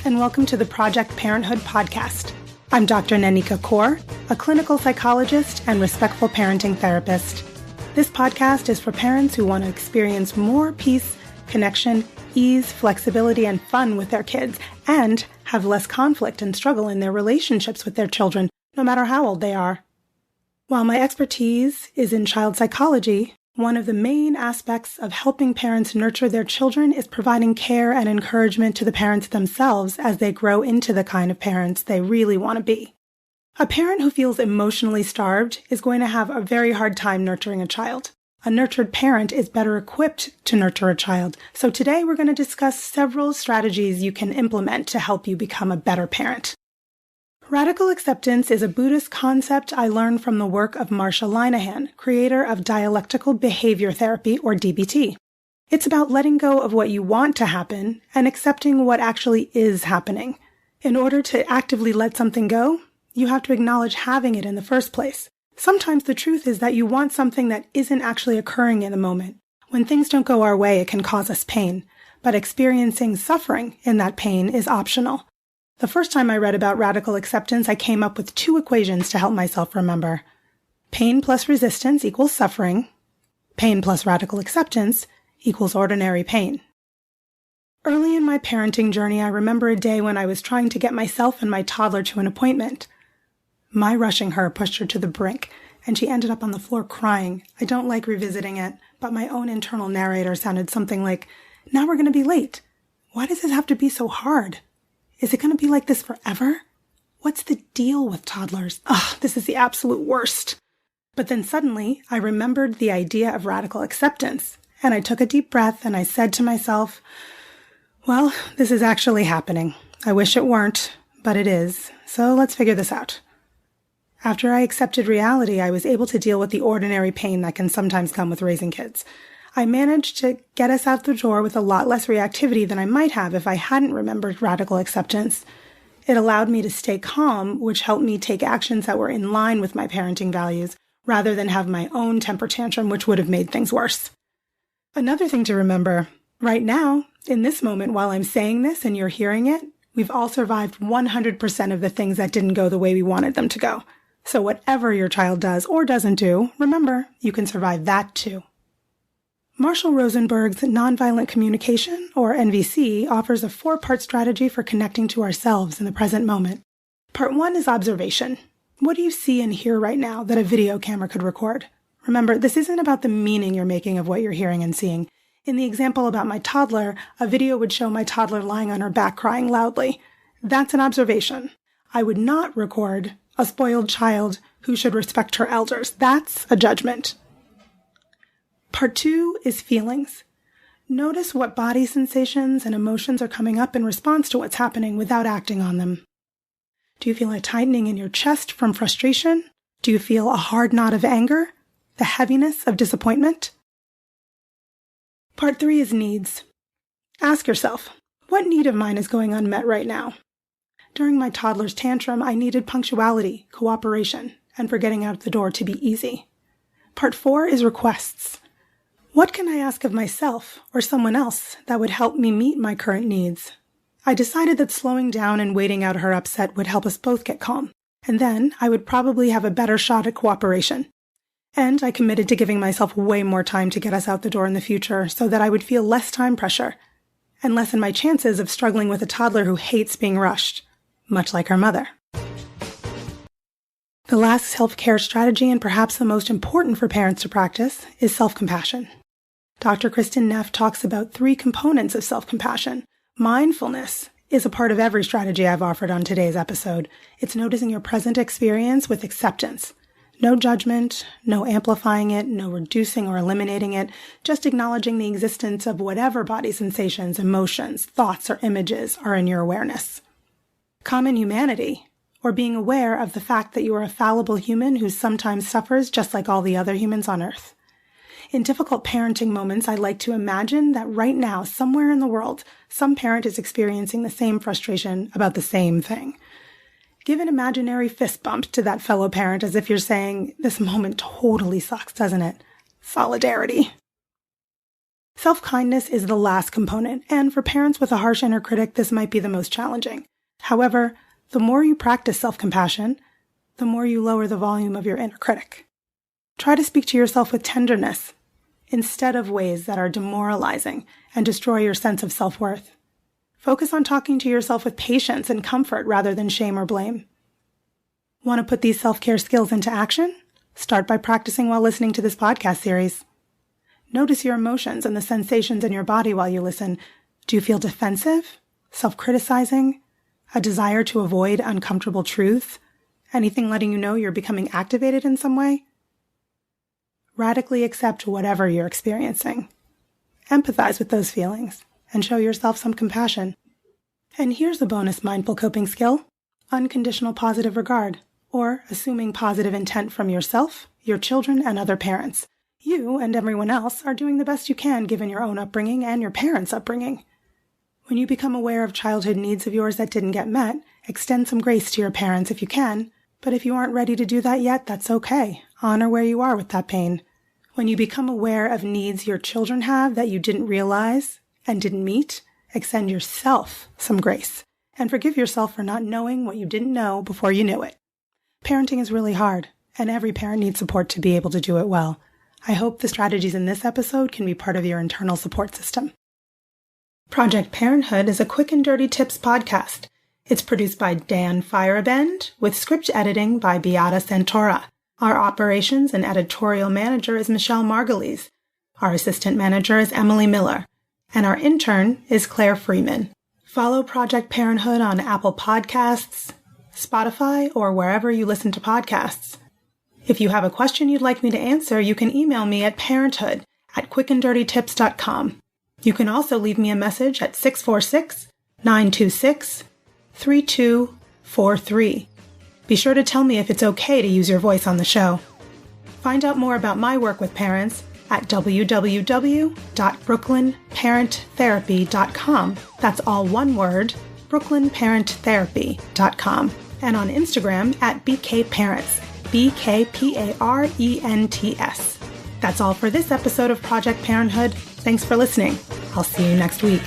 and welcome to the Project Parenthood podcast. I'm Dr. Nanika Coor, a clinical psychologist and respectful parenting therapist. This podcast is for parents who want to experience more peace, connection, ease, flexibility, and fun with their kids, and have less conflict and struggle in their relationships with their children, no matter how old they are. While my expertise is in child psychology, one of the main aspects of helping parents nurture their children is providing care and encouragement to the parents themselves as they grow into the kind of parents they really want to be. A parent who feels emotionally starved is going to have a very hard time nurturing a child. A nurtured parent is better equipped to nurture a child. So today we're going to discuss several strategies you can implement to help you become a better parent. Radical acceptance is a Buddhist concept I learned from the work of Marsha Linehan, creator of dialectical behavior therapy, or DBT. It's about letting go of what you want to happen and accepting what actually is happening. In order to actively let something go, you have to acknowledge having it in the first place. Sometimes the truth is that you want something that isn't actually occurring in the moment. When things don't go our way, it can cause us pain, but experiencing suffering in that pain is optional. The first time I read about radical acceptance, I came up with two equations to help myself remember. Pain plus resistance equals suffering. Pain plus radical acceptance equals ordinary pain. Early in my parenting journey, I remember a day when I was trying to get myself and my toddler to an appointment. My rushing her pushed her to the brink, and she ended up on the floor crying. I don't like revisiting it, but my own internal narrator sounded something like, "Now we're going to be late. Why does this have to be so hard? Is it going to be like this forever? What's the deal with toddlers? This is the absolute worst." But then suddenly, I remembered the idea of radical acceptance, and I took a deep breath and I said to myself, well, this is actually happening. I wish it weren't, but it is. So let's figure this out. After I accepted reality, I was able to deal with the ordinary pain that can sometimes come with raising kids. I managed to get us out the door with a lot less reactivity than I might have if I hadn't remembered radical acceptance. It allowed me to stay calm, which helped me take actions that were in line with my parenting values, rather than have my own temper tantrum, which would have made things worse. Another thing to remember, right now, in this moment while I'm saying this and you're hearing it, we've all survived 100% of the things that didn't go the way we wanted them to go. So whatever your child does or doesn't do, remember, you can survive that too. Marshall Rosenberg's Nonviolent Communication, or NVC, offers a 4-part strategy for connecting to ourselves in the present moment. Part 1 is observation. What do you see and hear right now that a video camera could record? Remember, this isn't about the meaning you're making of what you're hearing and seeing. In the example about my toddler, a video would show my toddler lying on her back crying loudly. That's an observation. I would not record a spoiled child who should respect her elders. That's a judgment. Part 2 is feelings. Notice what body sensations and emotions are coming up in response to what's happening without acting on them. Do you feel a tightening in your chest from frustration? Do you feel a hard knot of anger? The heaviness of disappointment? Part 3 is needs. Ask yourself, what need of mine is going unmet right now? During my toddler's tantrum, I needed punctuality, cooperation, and for getting out the door to be easy. Part 4 is requests. What can I ask of myself or someone else that would help me meet my current needs? I decided that slowing down and waiting out her upset would help us both get calm, and then I would probably have a better shot at cooperation. And I committed to giving myself way more time to get us out the door in the future so that I would feel less time pressure and lessen my chances of struggling with a toddler who hates being rushed, much like her mother. The last self-care strategy, and perhaps the most important for parents to practice, is self-compassion. Dr. Kristen Neff talks about 3 components of self-compassion. Mindfulness is a part of every strategy I've offered on today's episode. It's noticing your present experience with acceptance. No judgment, no amplifying it, no reducing or eliminating it, just acknowledging the existence of whatever body sensations, emotions, thoughts, or images are in your awareness. Common humanity, or being aware of the fact that you are a fallible human who sometimes suffers just like all the other humans on Earth. In difficult parenting moments, I like to imagine that right now, somewhere in the world, some parent is experiencing the same frustration about the same thing. Give an imaginary fist bump to that fellow parent as if you're saying, "This moment totally sucks, doesn't it?" Solidarity. Self-kindness is the last component, and for parents with a harsh inner critic, this might be the most challenging. However, the more you practice self-compassion, the more you lower the volume of your inner critic. Try to speak to yourself with tenderness instead of ways that are demoralizing and destroy your sense of self-worth. Focus on talking to yourself with patience and comfort rather than shame or blame. Want to put these self-care skills into action? Start by practicing while listening to this podcast series. Notice your emotions and the sensations in your body while you listen. Do you feel defensive, self-criticizing, a desire to avoid uncomfortable truths? Anything letting you know you're becoming activated in some way? Radically accept whatever you're experiencing. Empathize with those feelings and show yourself some compassion. And here's a bonus mindful coping skill: unconditional positive regard, or assuming positive intent from yourself, your children, and other parents. You and everyone else are doing the best you can given your own upbringing and your parents' upbringing. When you become aware of childhood needs of yours that didn't get met, extend some grace to your parents if you can. But if you aren't ready to do that yet, that's okay. Honor where you are with that pain. When you become aware of needs your children have that you didn't realize and didn't meet, extend yourself some grace and forgive yourself for not knowing what you didn't know before you knew it. Parenting is really hard, and every parent needs support to be able to do it well. I hope the strategies in this episode can be part of your internal support system. Project Parenthood is a quick and dirty tips podcast. It's produced by Dan Firebend, with script editing by Beata Santora. Our operations and editorial manager is Michelle Margulies. Our assistant manager is Emily Miller. And our intern is Claire Freeman. Follow Project Parenthood on Apple Podcasts, Spotify, or wherever you listen to podcasts. If you have a question you'd like me to answer, you can email me at parenthood@quickanddirtytips.com. You can also leave me a message at 646-926-3243. Be sure to tell me if it's okay to use your voice on the show. Find out more about my work with parents at www.brooklynparenttherapy.com. That's all one word, brooklynparenttherapy.com. And on Instagram at BKParents, BKPARENTS. That's all for this episode of Project Parenthood. Thanks for listening. I'll see you next week.